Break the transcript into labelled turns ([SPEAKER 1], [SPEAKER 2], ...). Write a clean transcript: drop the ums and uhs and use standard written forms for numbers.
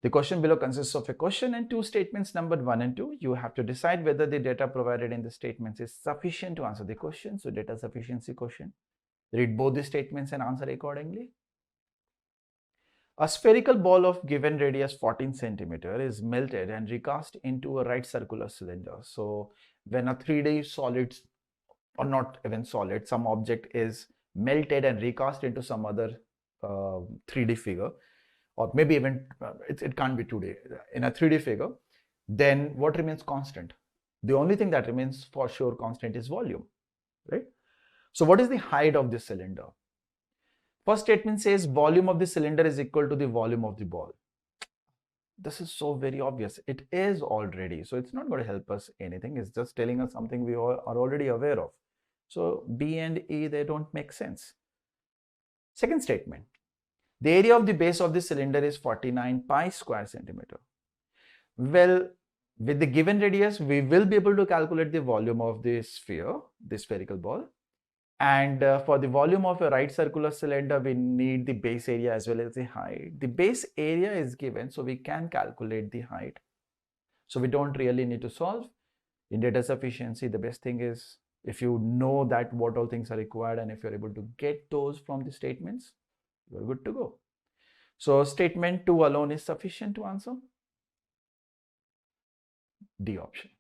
[SPEAKER 1] The question below consists of a question and two statements numbered 1 and 2. You have to decide whether the data provided in the statements is sufficient to answer the question. So data sufficiency question. Read both the statements and answer accordingly. A spherical ball of given radius 14 centimeter is melted and recast into a right circular cylinder. So when a 3D solid, or not even solid, some object is melted and recast into some other 3D figure, or maybe even it can't be 2D, in a 3D figure, then what remains constant? The only thing that remains for sure constant is volume, right? So what is the height of this cylinder? First statement says volume of the cylinder is equal to the volume of the ball. This is so very obvious. It is already, so it's not going to help us anything. It's just telling us something we all are already aware of. So B and E, they don't make sense. Second statement, the area of the base of the cylinder is 49 pi square centimeter. Well, with the given radius, we will be able to calculate the volume of the sphere, the spherical ball. And for the volume of a right circular cylinder, we need the base area as well as the height. The base area is given, so we can calculate the height. So we don't really need to solve. In data sufficiency, the best thing is if you know that what all things are required and if you're able to get those from the statements, you're good to go. So statement 2 alone is sufficient to answer. D option.